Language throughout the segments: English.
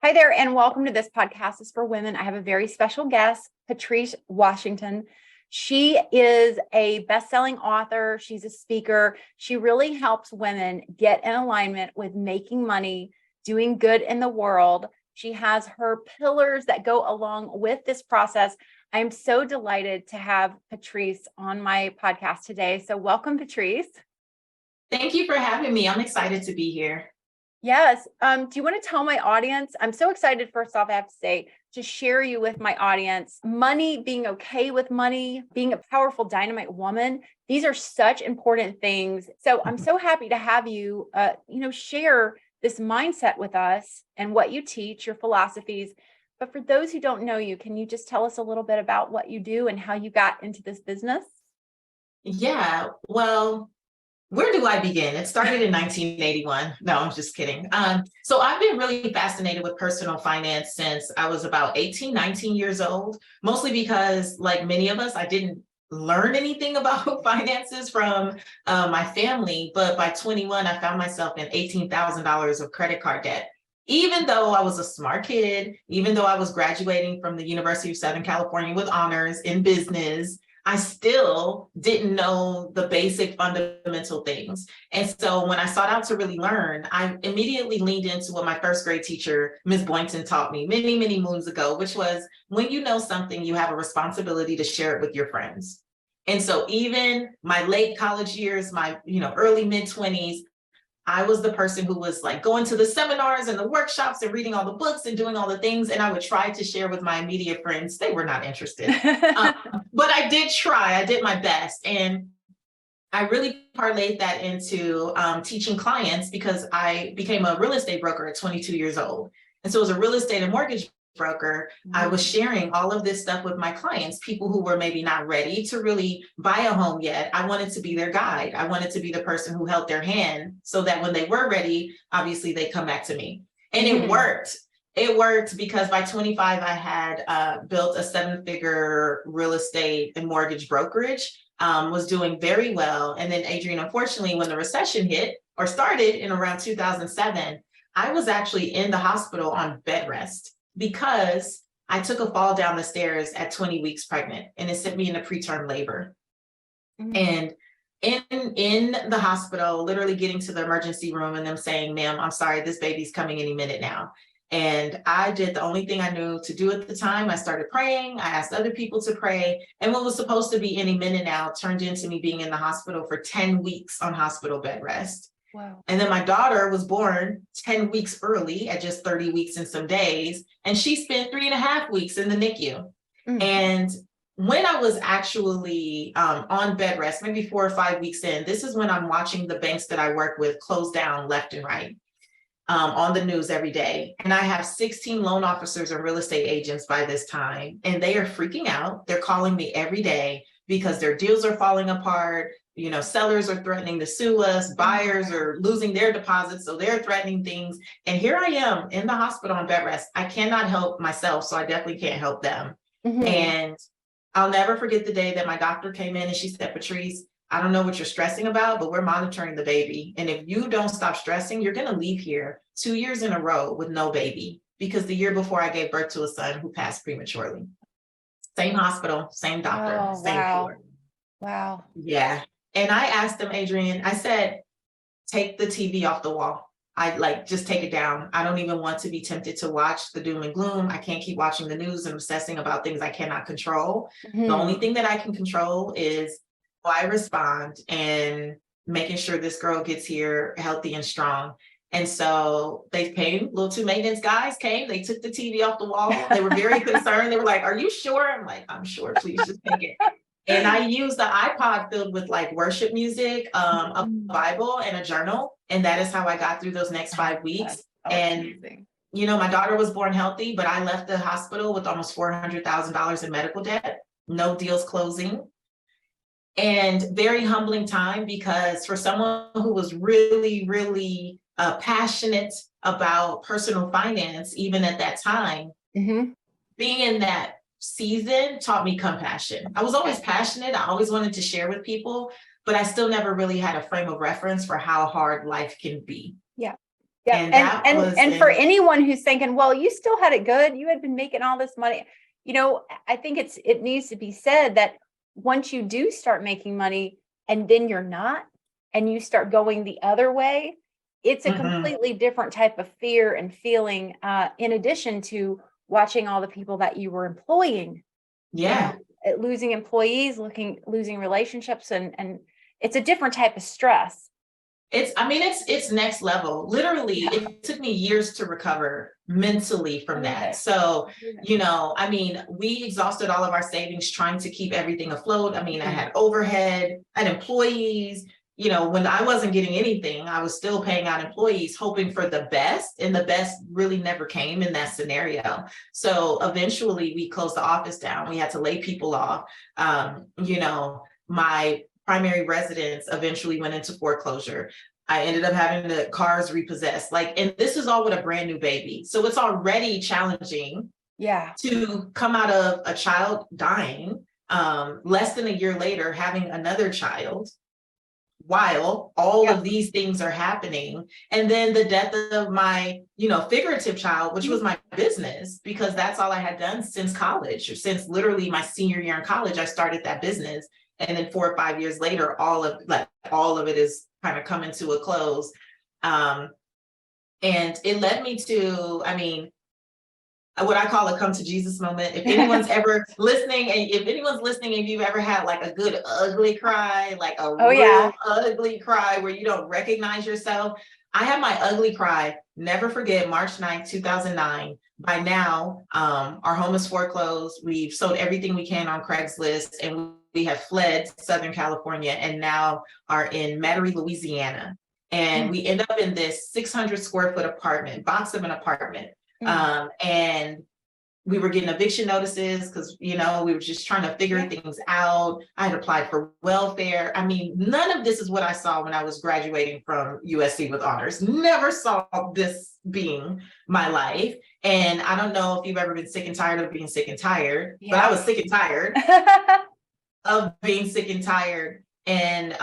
Hi there, and welcome to this podcast. Is for women. I have a very special guest, Patrice Washington. She is a best-selling author. She's a speaker. She really helps women get in alignment with making money, doing good in the world. She has her pillars that go along with this process. I am so delighted to have Patrice on my podcast today. So welcome, Patrice. Thank you for having me. I'm excited to be here. Yes. Do you want to tell my audience? I'm so excited, first off, I have to say, to share you with my audience. Money, being okay with money, being a powerful dynamite woman. These are such important things. So I'm so happy to have you, share this mindset with us and what you teach, your philosophies. But for those who don't know you, can you just tell us a little bit about what you do and how you got into this business? Yeah, well, where do I begin? It started in 1981. No, I'm just kidding. So I've been really fascinated with personal finance since I was about 18, 19 years old, mostly because, like many of us, I didn't learn anything about finances from my family. But by 21, I found myself in $18,000 of credit card debt. Even though I was a smart kid, even though I was graduating from the University of Southern California with honors in business, I still didn't know the basic fundamental things. And so when I sought out to really learn, I immediately leaned into what my first grade teacher, Ms. Boynton, taught me many, many moons ago, which was when you know something, you have a responsibility to share it with your friends. And so even my late college years, my early mid-20s, I was the person who was like going to the seminars and the workshops and reading all the books and doing all the things. And I would try to share with my immediate friends. They were not interested. But I did try. I did my best. And I really parlayed that into teaching clients because I became a real estate broker at 22 years old. And so as a real estate and mortgage broker, I was sharing all of this stuff with my clients, people who were maybe not ready to really buy a home yet. I wanted to be their guide. I wanted to be the person who held their hand so that when they were ready, obviously they come back to me. And it worked. It worked because by 25, I had built a 7-figure real estate and mortgage brokerage, was doing very well. And then Adrienne, unfortunately, when the recession hit or started in around 2007, I was actually in the hospital on bed rest because I took a fall down the stairs at 20 weeks pregnant and it sent me into preterm labor. And in the hospital, literally getting to the emergency room and them saying, ma'am, I'm sorry, this baby's coming any minute now. And I did the only thing I knew to do at the time. I started praying. I asked other people to pray. And what was supposed to be any minute now turned into me being in the hospital for 10 weeks on hospital bed rest. Wow. And then my daughter was born 10 weeks early at just 30 weeks and some days. And she spent 3.5 weeks in the NICU. And when I was actually on bed rest, maybe 4 or 5 weeks in, this is when I'm watching the banks that I work with close down left and right on the news every day. And I have 16 loan officers and real estate agents by this time, and they are freaking out. They're calling me every day because their deals are falling apart. Sellers are threatening to sue us. Buyers are losing their deposits, so they're threatening things. And here I am in the hospital on bed rest. I cannot help myself, so I definitely can't help them. And I'll never forget the day that my doctor came in and she said, Patrice, I don't know what you're stressing about, but we're monitoring the baby. And if you don't stop stressing, you're going to leave here 2 years in a row with no baby. Because the year before I gave birth to a son who passed prematurely. Same hospital, same doctor, same floor. Wow. Yeah. And I asked them, Adrienne, I said, take the TV off the wall. Just take it down. I don't even want to be tempted to watch the doom and gloom. I can't keep watching the news and obsessing about things I cannot control. The only thing that I can control is how I respond and making sure this girl gets here healthy and strong. And so they came, little two maintenance guys came, they took the TV off the wall. They were very concerned. They were like, are you sure? I'm like, I'm sure, please just take it. And I used the iPod filled with like worship music, a Bible and a journal. And that is how I got through those next 5 weeks. And, my daughter was born healthy, but I left the hospital with almost $400,000 in medical debt, no deals closing. And very humbling time because for someone who was really, really passionate about personal finance, even at that time, being in that season taught me compassion. I was always passionate. I always wanted to share with people, but I still never really had a frame of reference for how hard life can be. Yeah. Yeah. And that was And for anyone who's thinking, well, you still had it good, you had been making all this money, I think it needs to be said that once you do start making money and then you're not, and you start going the other way, it's a Mhm. completely different type of fear and feeling, in addition to watching all the people that you were employing, Yeah. losing employees, losing relationships, and it's a different type of stress. I mean, it's next level. Literally, Yeah. it took me years to recover mentally I from believe that. it. So, I believe it. I mean, we exhausted all of our savings trying to keep everything afloat. I mean, I Mhm. had overhead, I had employees. When I wasn't getting anything, I was still paying out employees, hoping for the best, and the best really never came in that scenario. So eventually, we closed the office down. We had to lay people off. My primary residence eventually went into foreclosure. I ended up having the cars repossessed. And this is all with a brand new baby. So it's already challenging Yeah. to come out of a child dying, less than a year later, having another child, while all Yeah. of these things are happening. And then the death of my, figurative child, which was my business, because that's all I had done since college, or since literally my senior year in college, I started that business. And then 4 or 5 years later, all of it is kind of coming to a close. Um, and it led me to, I mean, what I call a come to Jesus moment. If anyone's ever listening, and if anyone's listening, and you've ever had like a good ugly cry, like a Oh yeah. real ugly cry where you don't recognize yourself, I had my ugly cry. Never forget, March 9th, 2009. By now, our home is foreclosed. We've sold everything we can on Craigslist, and we have fled Southern California, and now are in Metairie, Louisiana. And Mm, we end up in this 600 square foot apartment, box of an apartment. mm. And we were getting eviction notices because, we were just trying to figure Yeah. things out. I had applied for welfare. I mean, none of this is what I saw when I was graduating from USC with honors. Never saw this being my life. And I don't know if you've ever been sick and tired of being sick and tired, but I Yeah. was sick and tired of being sick and tired. And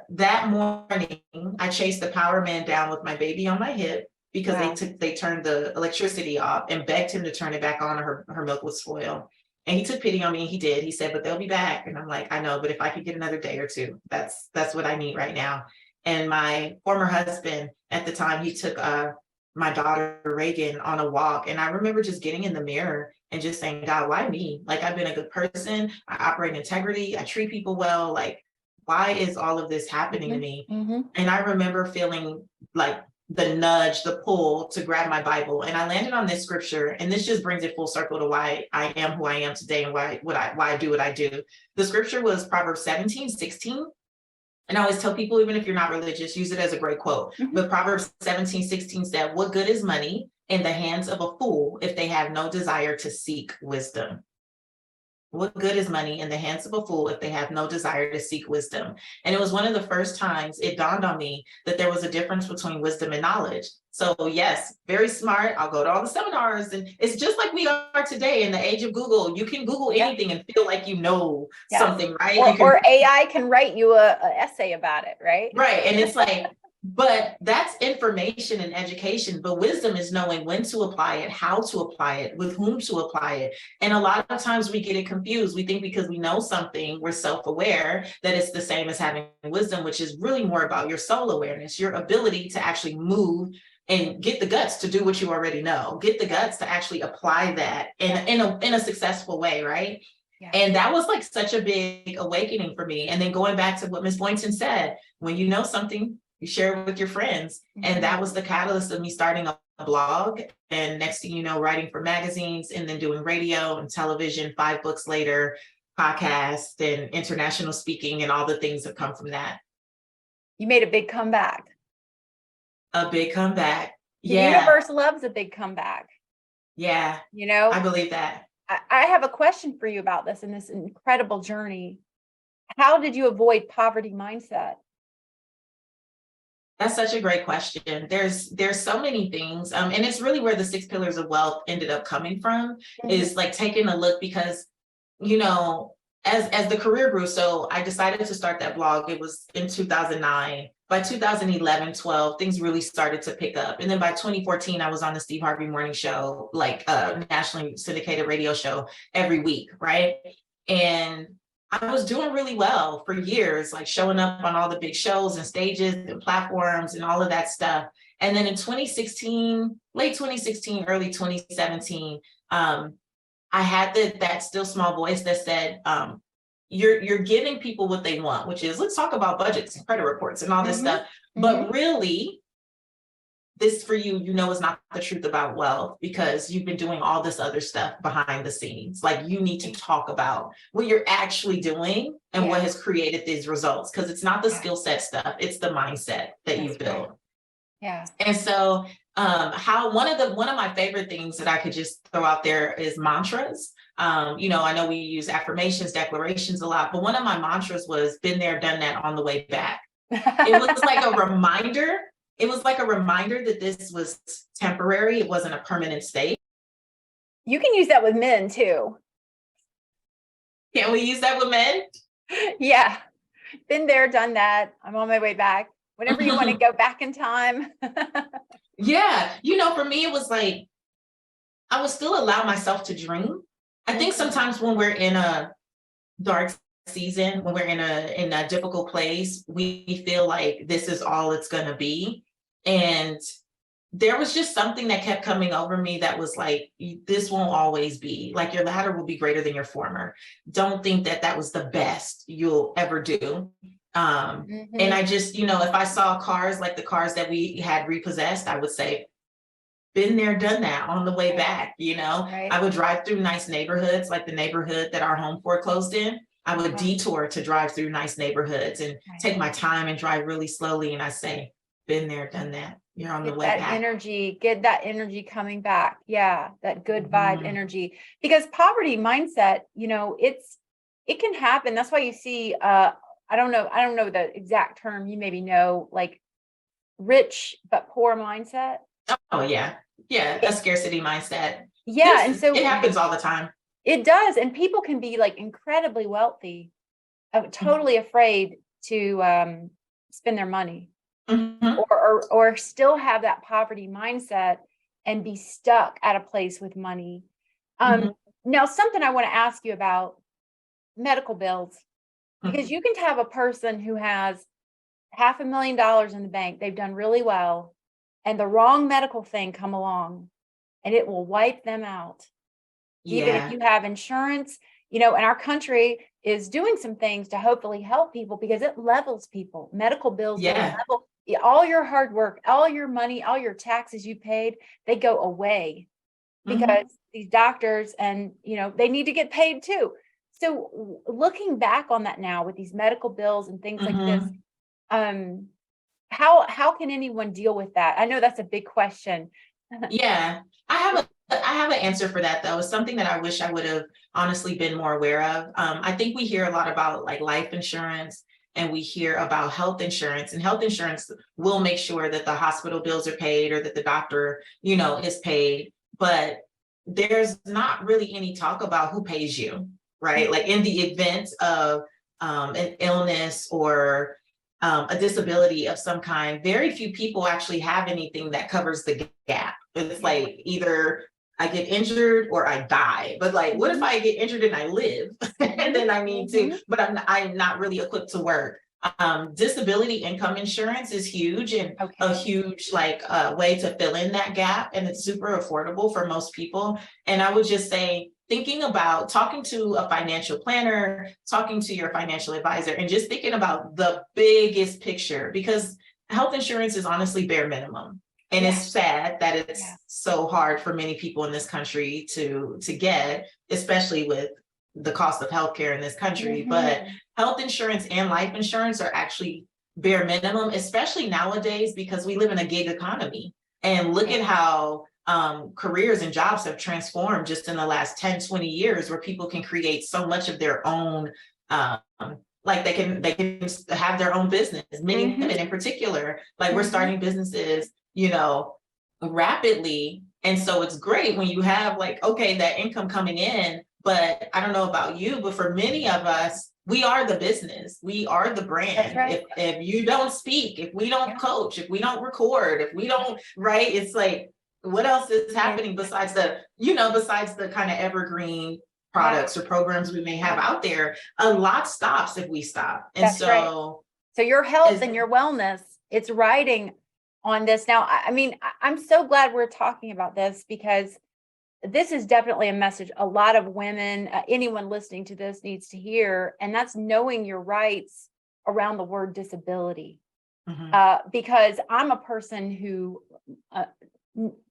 that morning, I chased the power man down with my baby on my hip, because Wow. they turned the electricity off, and begged him to turn it back on, or her milk would spoil. And he took pity on me, and he did. He said, "But they'll be back." And I'm like, "I know, but if I could get another day or two, that's what I need right now." And my former husband at the time, he took my daughter Reagan on a walk, and I remember just getting in the mirror and just saying, "God, why me? Like, I've been a good person. I operate integrity. I treat people well. Like, why is all of this happening to Mhm, me?" mhm. And I remember feeling like the nudge, the pull to grab my Bible. And I landed on this scripture. And this just brings it full circle to why I am who I am today, and why I do what I do. The scripture was Proverbs 17:16. And I always tell people, even if you're not religious, use it as a great quote. Mhm. But Proverbs 17:16 said, "What good is money in the hands of a fool if they have no desire to seek wisdom?" What good is money in the hands of a fool if they have no desire to seek wisdom? And it was one of the first times it dawned on me that there was a difference between wisdom and knowledge. So, yes, very smart. I'll go to all the seminars, and it's just like we are today in the age of Google. You can Google Yeah. anything and feel like you know Yes. something, right? You Or can, AI can write you a essay about it, right? right. And it's like, but that's information and education. But wisdom is knowing when to apply it, how to apply it, with whom to apply it. And a lot of times we get it confused. We think because we know something, we're self-aware, that it's the same as having wisdom, which is really more about your soul awareness, your ability to actually move and get the guts to do what you already know, get the guts to actually apply that in a successful way, right? Yeah. And that was like such a big awakening for me. And then going back to what Ms. Boynton said, when you know something, you share it with your friends. Mhm. And that was the catalyst of me starting a blog. And next thing you know, writing for magazines, and then doing radio and television, 5 books later, podcast and international speaking, and all the things that come from that. You made a big comeback. A big comeback. The Yeah. universe loves a big comeback. Yeah. You know, I believe that. I have a question for you about this and this incredible journey. How did you avoid poverty mindset? That's such a great question. There's so many things, and it's really where the 6 pillars of wealth ended up coming from. Mhm. Is like taking a look, because you know as the career grew. So I decided to start that blog. It was in 2009. by 2011, 12, things really started to pick up. And then by 2014, I was on the Steve Harvey Morning Show, like a nationally syndicated radio show every week, right? And I was doing really well for years, like showing up on all the big shows and stages and platforms and all of that stuff. And then in 2016, late 2016, early 2017, I had that still small voice that said, you're giving people what they want, which is, let's talk about budgets and credit reports and all this stuff. But really, this for you, is not the truth about wealth, because you've been doing all this other stuff behind the scenes. Like, you need to talk about what you're actually doing and what has created these results, because it's not the skill set stuff, it's the mindset that you've built. Yeah. And so one of my favorite things that I could just throw out there is mantras. I know we use affirmations, declarations a lot, but one of my mantras was been there, done that on the way back. It was like a reminder. It was like a reminder that this was temporary. It wasn't a permanent state. You can use that with men too. Can we use that with men? Yeah. Been there, done that. I'm on my way back. Whenever you want to go back in time. Yeah. For me, it was like, I would still allow myself to dream. I think sometimes when we're in a dark season, when we're in a difficult place, we feel like this is all it's going to be. And there was just something that kept coming over me that was like, this won't always be. Like, your latter will be greater than your former. Don't think that was the best you'll ever do. And I just, if I saw cars like the cars that we had repossessed, I would say, been there, done that on the way back. Right. I would drive through nice neighborhoods, like the neighborhood that our home foreclosed in. I would detour to drive through nice neighborhoods and take my time and drive really slowly. And I say, been there, done that. You're on the way back. Get that energy coming back. Yeah. That good vibe energy, because poverty mindset, it can happen. That's why you see, I don't know the exact term, you maybe know, like rich but poor mindset. Oh yeah. Yeah. A scarcity mindset. Yeah. And so it happens all the time. It does. And people can be like incredibly wealthy, totally afraid to spend their money, or still have that poverty mindset and be stuck at a place with money. Now, something I want to ask you about medical bills, because you can have a person who has $500,000 in the bank, they've done really well, and the wrong medical thing come along and it will wipe them out. Even if you have insurance, and our country is doing some things to hopefully help people, because it levels people. Medical bills will level all your hard work, all your money, all your taxes you paid, they go away because these doctors and, they need to get paid too. So looking back on that now with these medical bills and things like this, how can anyone deal with that? I know that's a big question. Yeah, I have an answer for that, though. It's something that I wish I would have honestly been more aware of. I think we hear a lot about like life insurance, and we hear about health insurance, and health insurance will make sure that the hospital bills are paid or that the doctor, is paid. But there's not really any talk about who pays you, right? Like, in the event of an illness or a disability of some kind, very few people actually have anything that covers the gap. It's like either I get injured or I die. But like, what if I get injured and I live and then I need to, but I'm not really equipped to work. Disability income insurance is huge, and a huge way to fill in that gap. And it's super affordable for most people. And I would just say, thinking about talking to a financial planner, talking to your financial advisor, and just thinking about the biggest picture, because health insurance is honestly bare minimum. And it's sad that it's so hard for many people in this country to get, especially with the cost of healthcare in this country. But health insurance and life insurance are actually bare minimum, especially nowadays, because we live in a gig economy. And look at how careers and jobs have transformed just in the last 10, 20 years, where people can create so much of their own, like they can have their own business. Many women in particular, like we're starting businesses, rapidly. And so it's great when you have that income coming in. But I don't know about you, but for many of us, we are the business, we are the brand. That's right. If you don't speak, if we don't coach, if we don't record, if we don't, right, it's like, what else is happening besides besides the kind of evergreen products or programs we may have out there? A lot stops if we stop. And That's right. So your health and your wellness, it's riding on this. Now, I mean, I'm so glad we're talking about this, because this is definitely a message a lot of women, anyone listening to this needs to hear, and that's knowing your rights around the word disability. Because I'm a person who,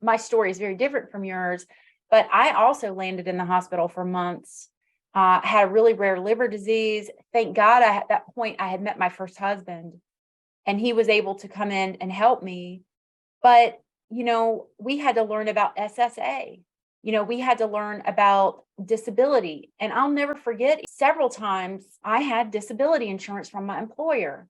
my story is very different from yours, but I also landed in the hospital for months, had a really rare liver disease. Thank God at that point I had met my first husband, and he was able to come in and help me. But, we had to learn about SSA. We had to learn about disability. And I'll never forget, several times I had disability insurance from my employer.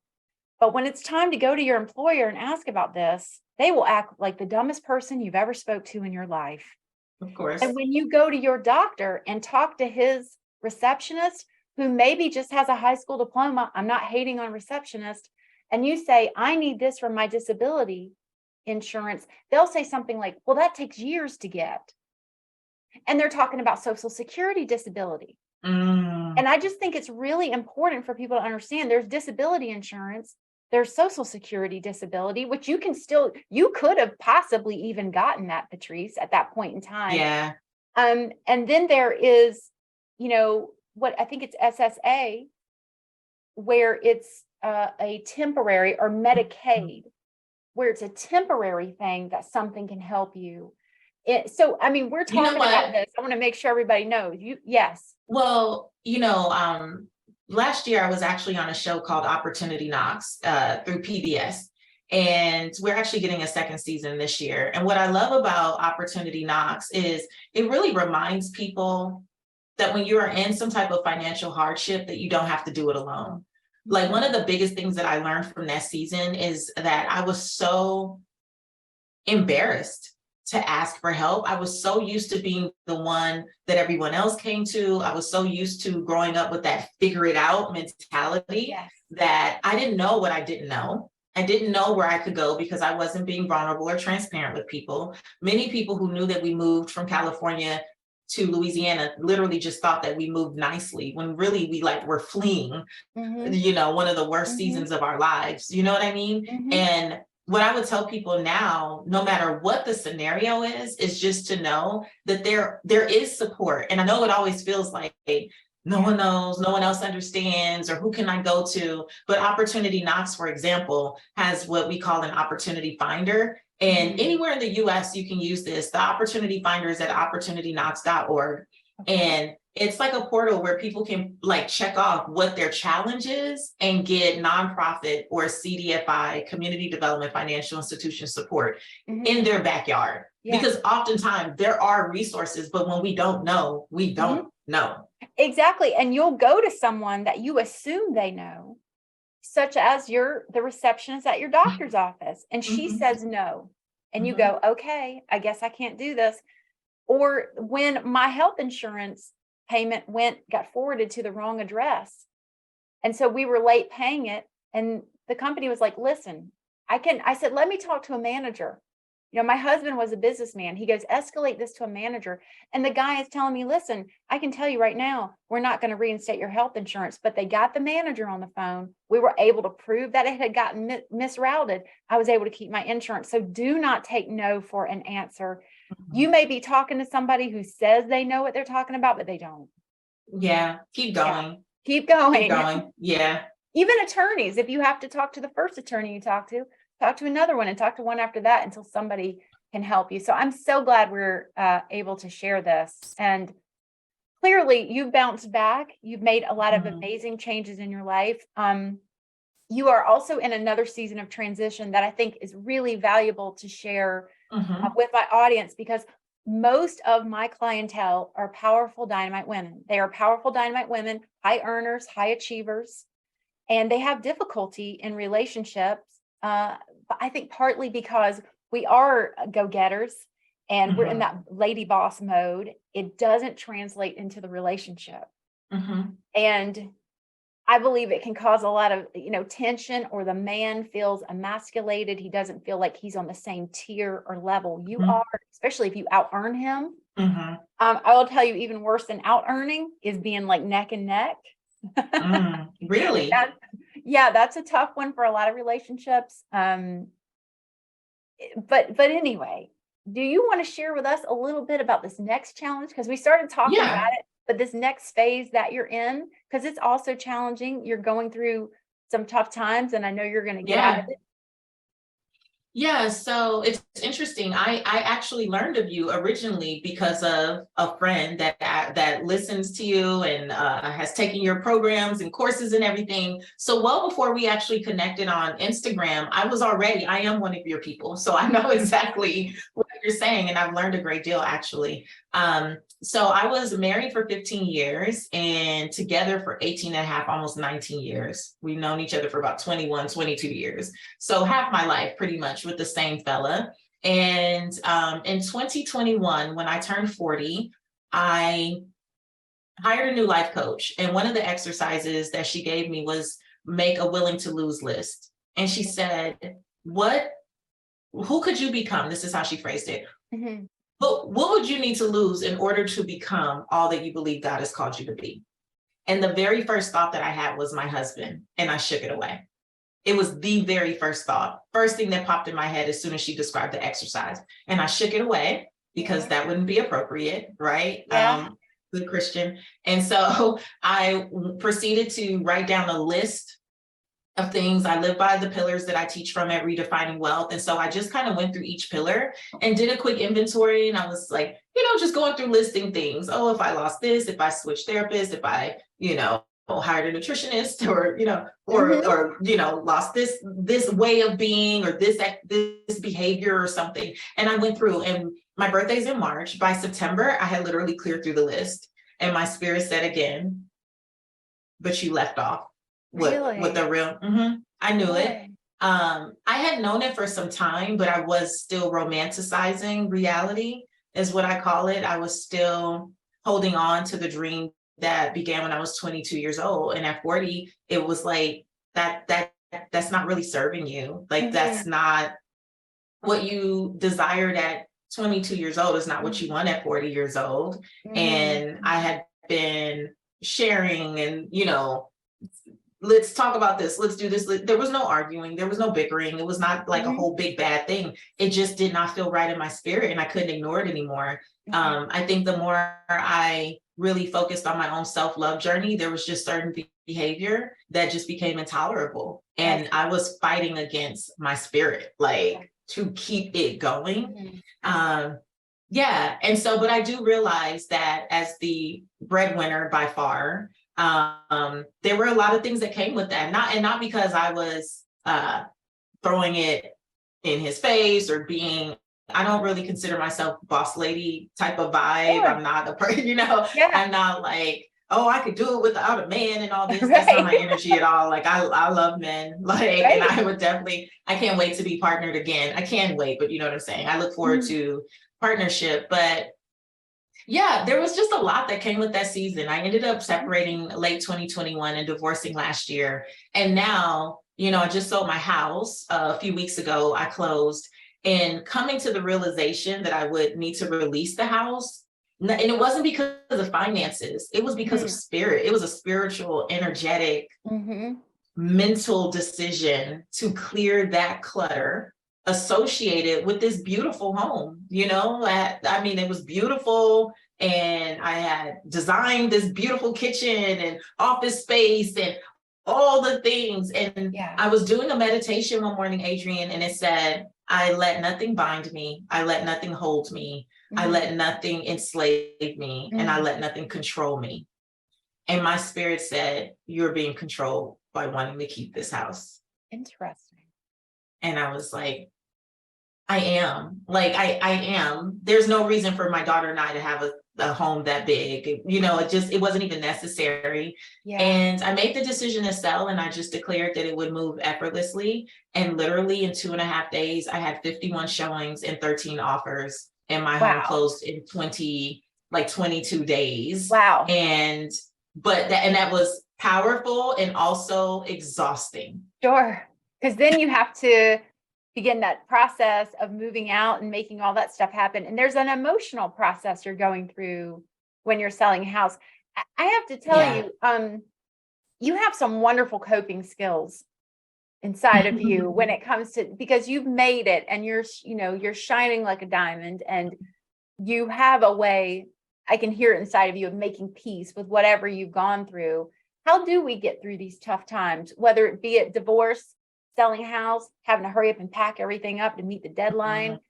But when it's time to go to your employer and ask about this, they will act like the dumbest person you've ever spoke to in your life. Of course. And when you go to your doctor and talk to his receptionist, who maybe just has a high school diploma, I'm not hating on receptionists, and you say, I need this for my disability insurance, they'll say something like, well, that takes years to get. And they're talking about Social Security disability. And I just think it's really important for people to understand there's disability insurance, there's Social Security disability, which you could have possibly even gotten that, Patrice, at that point in time. Yeah. And then there is, what I think it's SSA, where it's a temporary, or Medicaid, where it's a temporary thing that something can help you. So, I mean, we're talking about this. I want to make sure everybody knows. Yes. Well, last year I was actually on a show called Opportunity Knocks through PBS, and we're actually getting a second season this year. And what I love about Opportunity Knocks is it really reminds people that when you are in some type of financial hardship, that you don't have to do it alone. Like, one of the biggest things that I learned from that season is that I was so embarrassed to ask for help. I was so used to being the one that everyone else came to. I was so used to growing up with that figure it out mentality that I didn't know what I didn't know. I didn't know where I could go because I wasn't being vulnerable or transparent with people. Many people who knew that we moved from California to Louisiana literally just thought that we moved nicely, when really we were fleeing, one of the worst seasons of our lives. You know what I mean? And what I would tell people now, no matter what the scenario is just to know that there is support. And I know it always feels like no one knows, no one else understands, or who can I go to? But Opportunity Knocks, for example, has what we call an opportunity finder. And anywhere in the US, you can use this. The opportunity finder is at opportunityknocks.org. And it's like a portal where people can check off what their challenge is and get nonprofit or CDFI, community development financial institution support in their backyard. Because oftentimes there are resources, but when we don't know, we don't know. Exactly. And you'll go to someone that you assume they know, such as the receptionist at your doctor's office, and she says no. And you go, okay, I guess I can't do this. Or when my health insurance payment got forwarded to the wrong address, and so we were late paying it, and the company was like, listen, I said, let me talk to a manager. My husband was a businessman. He goes, escalate this to a manager. And the guy is telling me, listen, I can tell you right now, we're not going to reinstate your health insurance. But they got the manager on the phone. We were able to prove that it had gotten misrouted. I was able to keep my insurance. So do not take no for an answer. You may be talking to somebody who says they know what they're talking about, but they don't. Yeah. Keep going. Yeah. Keep going. Keep going. Yeah. Even attorneys, if you have to talk to the first attorney you talk to another one and talk to one after that until somebody can help you. So I'm so glad we're able to share this. And clearly you've bounced back. You've made a lot of amazing changes in your life. You are also in another season of transition that I think is really valuable to share with my audience, because most of my clientele are powerful Dynamite women. They are powerful Dynamite women, high earners, high achievers, and they have difficulty in relationships. I think partly because we are go-getters and we're in that lady boss mode. It doesn't translate into the relationship. And I believe it can cause a lot of, tension, or the man feels emasculated. He doesn't feel like he's on the same tier or level you Mhm. are, especially if you out earn him. Mhm. I will tell you, even worse than out earning is being like neck and neck. Really? That, yeah, that's a tough one for a lot of relationships. But anyway, do you want to share with us a little bit about this next challenge? Because we started talking Yeah. about it, but this next phase that you're in, because it's also challenging. You're going through some tough times, and I know you're going to get out of Yeah. it. Yeah, so it's interesting. I actually learned of you originally because of a friend that listens to you and has taken your programs and courses and everything. So well before we actually connected on Instagram, I am one of your people. So I know exactly what you're saying, and I've learned a great deal actually. So I was married for 15 years and together for 18 and a half, almost 19 years. We've known each other for about 21, 22 years. So half my life pretty much with the same fella. And in 2021, when I turned 40, I hired a new life coach. And one of the exercises that she gave me was make a willing to lose list. And she said, who could you become? This is how she phrased it. Mhm. What would you need to lose in order to become all that you believe God has called you to be? And the very first thought that I had was my husband, and I shook it away. It was the very first thought, first thing that popped in my head as soon as she described the exercise. And I shook it away because Yeah. that wouldn't be appropriate, right? Yeah. Good Christian. And so I proceeded to write down a list of things. I live by the pillars that I teach from at Redefining Wealth. And so I just kind of went through each pillar and did a quick inventory. And I was like, just going through listing things. Oh, if I lost this, if I switched therapists, if I, hired a nutritionist or, Mhm. lost this way of being or this behavior or something. And I went through, and my birthday's in March. By September, I had literally cleared through the list. And my spirit said again, but you left off with Really? the real. I knew it. Really? I had known it for some time, but I was still romanticizing reality, is what I call it. I was still holding on to the dream that began when I was 22 years old. And at 40, it was like that's not really serving you. Like Mhm. that's not what you desired at 22 years old is not what you Mhm. want at 40 years old. Mhm. And I had been sharing and, let's talk about this. Let's do this. There was no arguing. There was no bickering. It was not like a Mhm. whole big bad thing. It just did not feel right in my spirit and I couldn't ignore it anymore. Mhm. I think the more I really focused on my own self-love journey, there was just certain behavior that just became intolerable. Yes. And I was fighting against my spirit, like to keep it going. Mhm. Um, yeah. And so, but I do realize that as the breadwinner by far, there were a lot of things that came with that. Not because I was throwing it in his face or being, I don't really consider myself boss lady type of vibe. Sure. I'm not a person, Yeah. I'm not like, oh, I could do it without a man and all this. That's not Right. my energy at all. Like I love men. Like, and Right. I can't wait to be partnered again. I can't wait, but you know what I'm saying? I look forward Mhm. to partnership. But yeah, there was just a lot that came with that season. I ended up separating late 2021 and divorcing last year. And now, I just sold my house a few weeks ago. I closed and coming to the realization that I would need to release the house. And it wasn't because of finances, it was because of Mhm. spirit. It was a spiritual, energetic, Mhm. mental decision to clear that clutter associated with this beautiful home. I mean, it was beautiful, and I had designed this beautiful kitchen and office space and all the things. And Yeah. I was doing a meditation one morning, Adrienne, and it said, I let nothing bind me, I let nothing hold me, I Mhm. let nothing enslave me, and I Mhm. let nothing control me. And my spirit said, you're being controlled by wanting to keep this house. Interesting. And I was like, I am. Like, I am. There's no reason for my daughter and I to have a home that big. It wasn't even necessary. Yeah. And I made the decision to sell, and I just declared that it would move effortlessly. And literally in 2.5 days, I had 51 showings and 13 offers. And my home Wow. closed in 22 days. Wow. And that was powerful and also exhausting. Sure. Because then you have to begin that process of moving out and making all that stuff happen. And there's an emotional process you're going through when you're selling a house. I have to tell you, you have some wonderful coping skills inside of you when it comes to, because you've made it and you're shining like a diamond, and you have a way, I can hear it inside of you, of making peace with whatever you've gone through. How do we get through these tough times, whether it be at divorce, selling a house, having to hurry up and pack everything up to meet the deadline,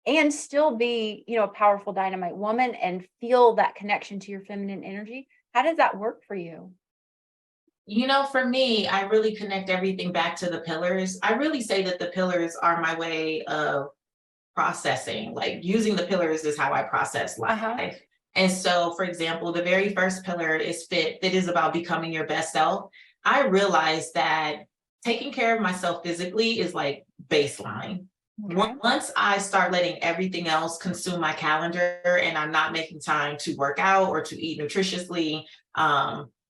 and still be, a powerful dynamite woman and feel that connection to your feminine energy? How does that work for you? For me, I really connect everything back to the pillars. I really say that the pillars are my way of processing. Like, using the pillars is how I process life. And so, for example, the very first pillar is fit. Fit is about becoming your best self. I realized that taking care of myself physically is like baseline. Okay. Once I start letting everything else consume my calendar and I'm not making time to work out or to eat nutritiously,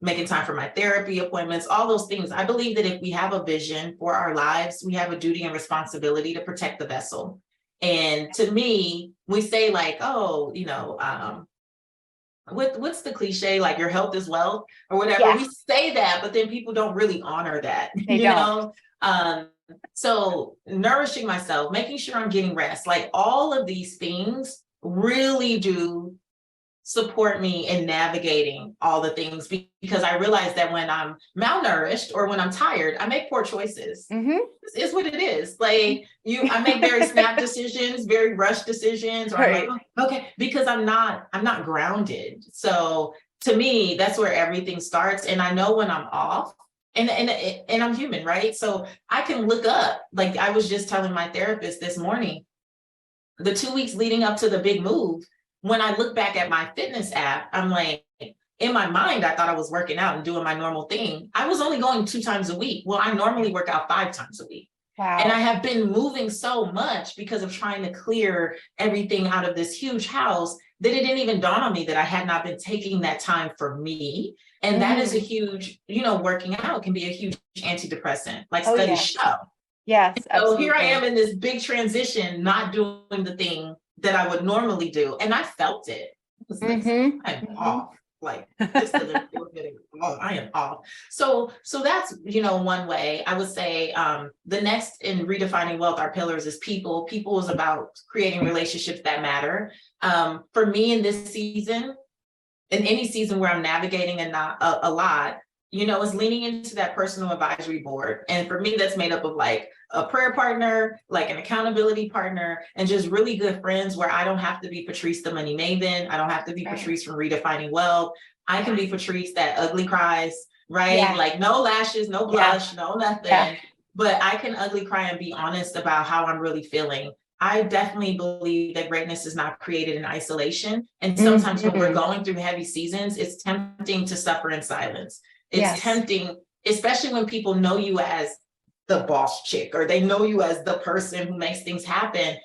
making time for my therapy appointments, all those things, I believe that if we have a vision for our lives, we have a duty and responsibility to protect the vessel. And to me, we say like, what's the cliche, like your health is wealth or whatever. Yeah. We say that, but then people don't really honor that. They don't. So nourishing myself, making sure I'm getting rest, like all of these things really do support me in navigating all the things, because I realize that when I'm malnourished or when I'm tired, I make poor choices. It's what it is. Like I make very snap decisions, very rushed decisions, or right. I'm like, okay, because I'm not grounded. So to me, that's where everything starts. And I know when I'm off, and I'm human, right? So I can look up, like I was just telling my therapist this morning, the 2 weeks leading up to the big move, when I look back at my fitness app, I'm like, in my mind, I thought I was working out and doing my normal thing. I was only going 2 times a week. Well, I normally work out 5 times a week. Wow. And I have been moving so much because of trying to clear everything out of this huge house that it didn't even dawn on me that I had not been taking that time for me. And that is a huge, working out can be a huge antidepressant, like studies show. Yes. So here I am in this big transition, not doing the thing that I would normally do. And I felt it. It was like, I'm off. Like, this doesn't feel good at all. I am off. So that's, one way. I would say the next in redefining wealth, our pillars, is people. People is about creating relationships that matter. For me in this season, in any season where I'm navigating and not a lot, is leaning into that personal advisory board. And for me, that's made up of like a prayer partner, like an accountability partner, and just really good friends where I don't have to be Patrice the money maven. I don't have to be Patrice from Redefining Wealth. I can be Patrice that ugly cries, right? Yeah. Like no lashes, no blush, no nothing. Yeah. But I can ugly cry and be honest about how I'm really feeling. I definitely believe that greatness is not created in isolation. And sometimes when we're going through heavy seasons, it's tempting to suffer in silence. It's tempting, especially when people know you as the boss chick, or they know you as the person who makes things happen.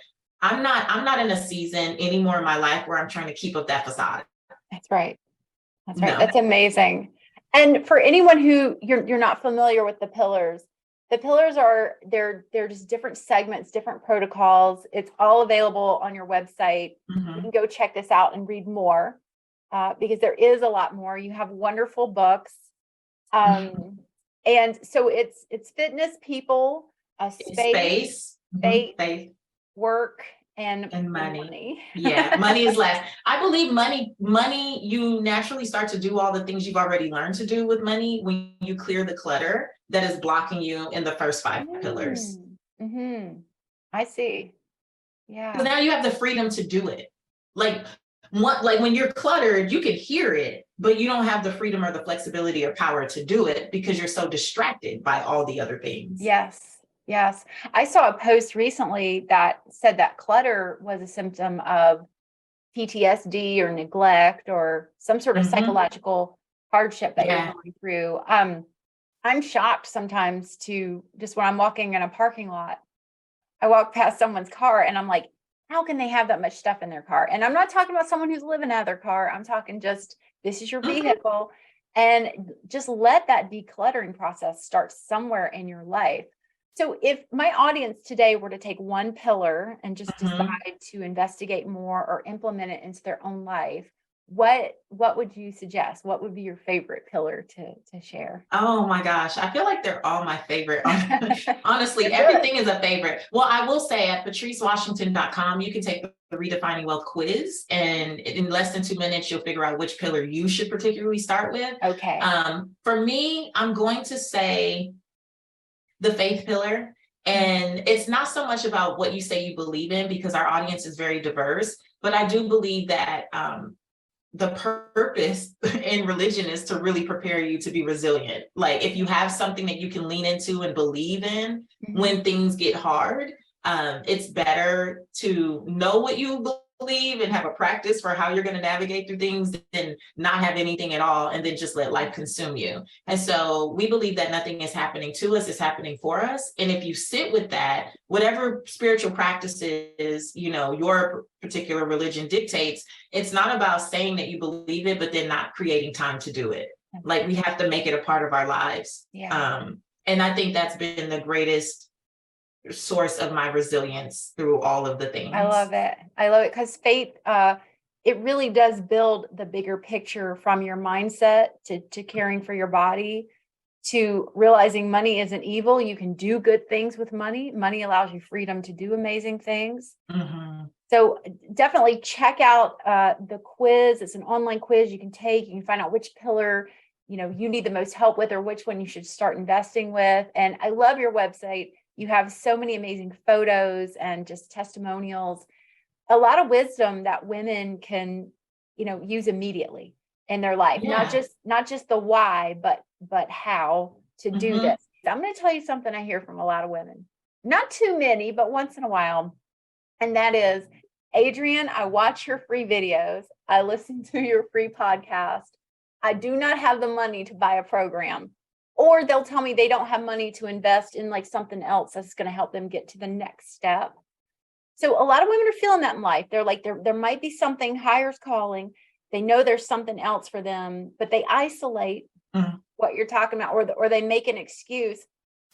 I'm not in a season anymore in my life where I'm trying to keep up that facade. That's right. That's right. No. That's amazing. And for anyone who you're not familiar with the pillars are they're just different segments, different protocols. It's all available on your website. You can go check this out and read more because there is a lot more. You have wonderful books. And so it's fitness, people, space, faith, work, and money. Yeah, money is last. I believe money, you naturally start to do all the things you've already learned to do with money when you clear the clutter that is blocking you in the first 5 pillars. I see. Yeah. So now you have the freedom to do it. Like when you're cluttered, you can hear it, but you don't have the freedom or the flexibility or power to do it because you're so distracted by all the other things. Yes. I saw a post recently that said that clutter was a symptom of PTSD or neglect or some sort of psychological hardship that you're going through. I'm shocked sometimes to just when I'm walking in a parking lot, I walk past someone's car and I'm like, how can they have that much stuff in their car? And I'm not talking about someone who's living out of their car. I'm talking just, this is your vehicle. And just let that decluttering process start somewhere in your life. So if my audience today were to take one pillar and just decide to investigate more or implement it into their own life, what would you suggest? What would be your favorite pillar to share? Oh my gosh, I feel like they're all my favorite. Honestly, Good. everything is a favorite. Well, I will say at patricewashington.com, you can take the Redefining Wealth quiz, and in less than 2 minutes, you'll figure out which pillar you should particularly start with. Okay. For me, I'm going to say the faith pillar. And it's not so much about what you say you believe in, because our audience is very diverse, but I do believe that the purpose in religion is to really prepare you to be resilient. Like if you have something that you can lean into and believe in when things get hard, it's better to know what you believe and have a practice for how you're going to navigate through things than not have anything at all and then just let life consume you. And so we believe that nothing is happening to us, it's happening for us. And if you sit with that, whatever spiritual practices, your particular religion dictates, it's not about saying that you believe it, but then not creating time to do it. Like we have to make it a part of our lives. Yeah. And I think that's been the greatest source of my resilience through all of the things. I love it because faith, it really does build the bigger picture from your mindset to caring for your body, to realizing money isn't evil. You can do good things with money. Money allows you freedom to do amazing things. So definitely check out the quiz. It's an online quiz you can take. You can find out which pillar you need the most help with, or which one you should start investing with. And I love your website. You have so many amazing photos and just testimonials, a lot of wisdom that women can, use immediately in their life. Yeah. Not just the why, but how to do this. I'm going to tell you something I hear from a lot of women, not too many, but once in a while. And that is, Adrienne, I watch your free videos. I listen to your free podcast. I do not have the money to buy a program. Or they'll tell me they don't have money to invest in like something else that's going to help them get to the next step. So a lot of women are feeling that in life. They're like, there might be something higher's calling. They know there's something else for them, but they isolate what you're talking about, or they make an excuse.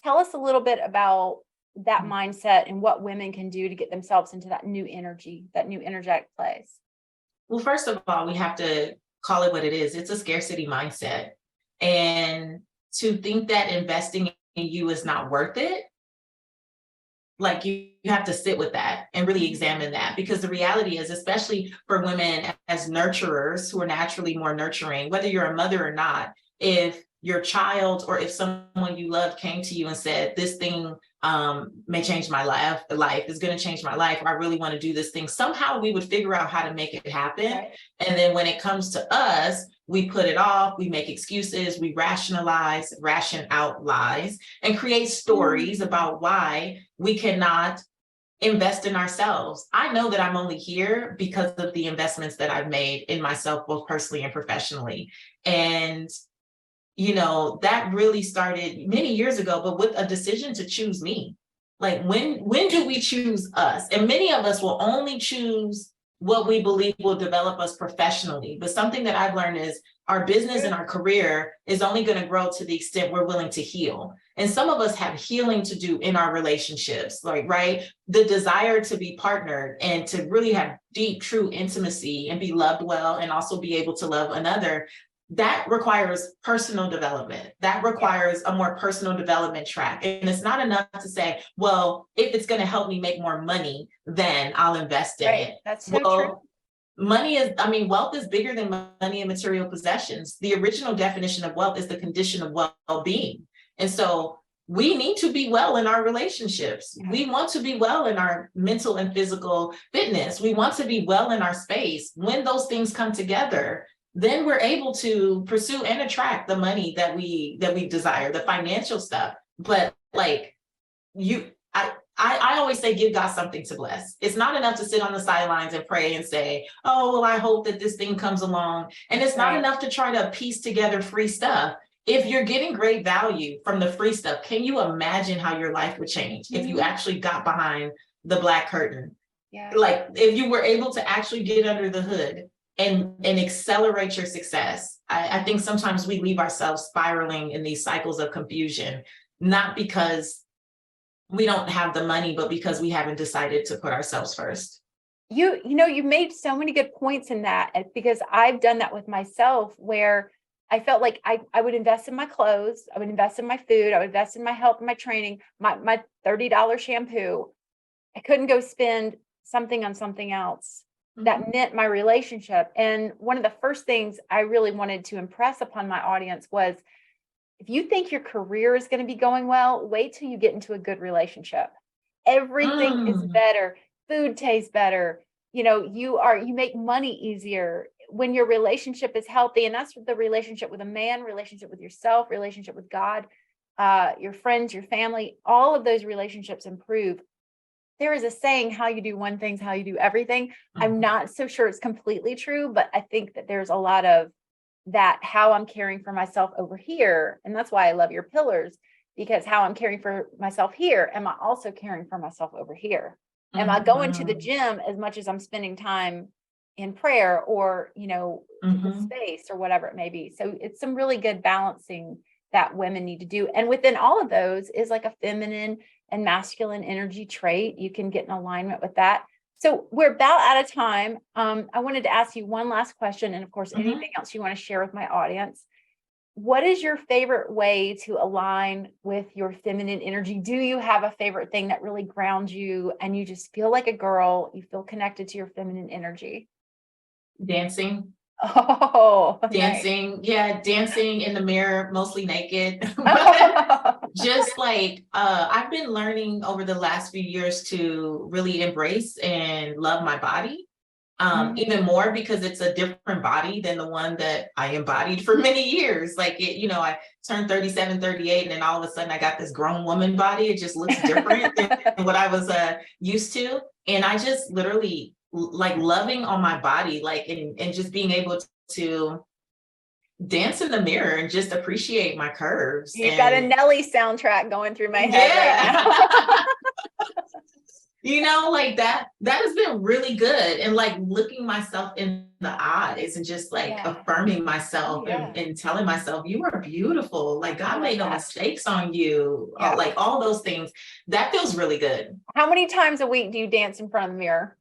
Tell us a little bit about that mindset and what women can do to get themselves into that new energy, that new energetic place. Well, first of all, we have to call it what it is. It's a scarcity mindset. And to think that investing in you is not worth it, like you have to sit with that and really examine that, because the reality is, especially for women as nurturers who are naturally more nurturing, whether you're a mother or not, if your child or if someone you love came to you and said, this thing may change my life is going to change my life, or I really want to do this thing, somehow we would figure out how to make it happen. Right. And then when it comes to us, we put it off, we make excuses, we ration out lies, and create stories about why we cannot invest in ourselves. I know that I'm only here because of the investments that I've made in myself, both personally and professionally. And that really started many years ago, but with a decision to choose me. Like when do we choose us? And many of us will only choose what we believe will develop us professionally. But something that I've learned is our business and our career is only going to grow to the extent we're willing to heal. And some of us have healing to do in our relationships, right? The desire to be partnered and to really have deep, true intimacy and be loved well, and also be able to love another. That requires personal development. That requires a more personal development track. And it's not enough to say, well, if it's going to help me make more money, then I'll invest in it. That's so true. Wealth is bigger than money and material possessions. The original definition of wealth is the condition of well-being. And so we need to be well in our relationships. We want to be well in our mental and physical fitness. We want to be well in our space. When those things come together, then we're able to pursue and attract the money that we desire, the financial stuff. But I always say, give God something to bless. It's not enough to sit on the sidelines and pray and say, oh, well, I hope that this thing comes along. And it's not enough to try to piece together free stuff. If you're getting great value from the free stuff, can you imagine how your life would change if you actually got behind the black curtain? Yeah. Like if you were able to actually get under the hood and accelerate your success. I think sometimes we leave ourselves spiraling in these cycles of confusion, not because we don't have the money, but because we haven't decided to put ourselves first. You made so many good points in that, because I've done that with myself, where I felt like I would invest in my clothes, I would invest in my food, I would invest in my health and my training, my $30 shampoo. I couldn't go spend something on something else that meant my relationship. And one of the first things I really wanted to impress upon my audience was, if you think your career is going to be going well, wait till you get into a good relationship. Everything is better. Food tastes better. You make money easier when your relationship is healthy. And that's the relationship with a man, relationship with yourself, relationship with God, your friends, your family, all of those relationships improve. There is a saying, how you do one thing's how you do everything. I'm not so sure it's completely true, but I think that there's a lot of that, how I'm caring for myself over here. And that's why I love your pillars, because how I'm caring for myself here, am I also caring for myself over here? Am I going to the gym as much as I'm spending time in prayer or, the space or whatever it may be? So it's some really good balancing that women need to do. And within all of those is like a feminine and masculine energy trait. You can get in alignment with that. So we're about out of time. I wanted to ask you one last question. And of course, anything else you want to share with my audience. What is your favorite way to align with your feminine energy? Do you have a favorite thing that really grounds you and you just feel like a girl, you feel connected to your feminine energy? Dancing. Oh, dancing. Nice. Yeah, dancing in the mirror, mostly naked. Just like I've been learning over the last few years to really embrace and love my body. Even more because it's a different body than the one that I embodied for many years. Like I turned 37, 38, and then all of a sudden I got this grown woman body. It just looks different than what I was used to. And I just literally like loving on my body, like, and just being able to dance in the mirror and just appreciate my curves. You've got a Nelly soundtrack going through my head right now. Like that has been really good. And like looking myself in the eyes and just like affirming myself and telling myself, you are beautiful. Like God made no mistakes on you. Like all those things. That feels really good. How many times a week do you dance in front of the mirror?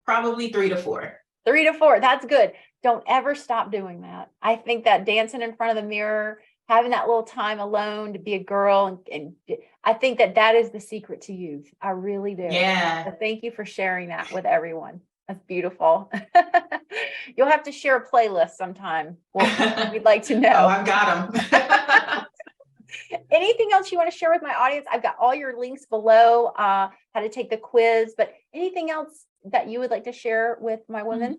Probably 3 to 4. 3 to 4. That's good. Don't ever stop doing that. I think that dancing in front of the mirror, having that little time alone to be a girl, and I think that is the secret to youth. I really do. Yeah. So thank you for sharing that with everyone. That's beautiful. You'll have to share a playlist sometime. We'd like to know. Oh, I've got them. Anything else you want to share with my audience? I've got all your links below, how to take the quiz, but anything else that you would like to share with my women?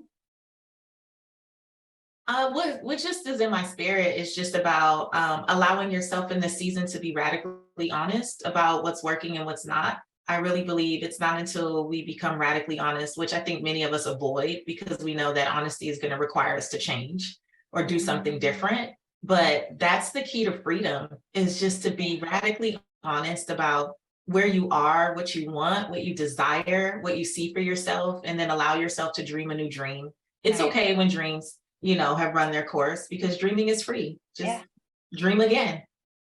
What just is in my spirit is just about allowing yourself in this season to be radically honest about what's working and what's not. I really believe it's not until we become radically honest, which I think many of us avoid because we know that honesty is going to require us to change or do something different. But that's the key to freedom, is just to be radically honest about where you are, what you want, what you desire, what you see for yourself, and then allow yourself to dream a new dream. It's okay when dreams, have run their course, because dreaming is free. Just dream again.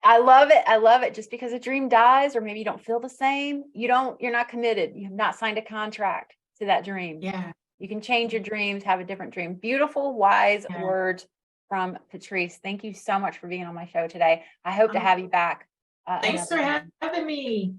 I love it. I love it. Just because a dream dies, or maybe you don't feel the same, you're not committed. You have not signed a contract to that dream. Yeah. You can change your dreams, have a different dream. Beautiful, wise words from Patrice. Thank you so much for being on my show today. I hope to have you back. Thanks for having me.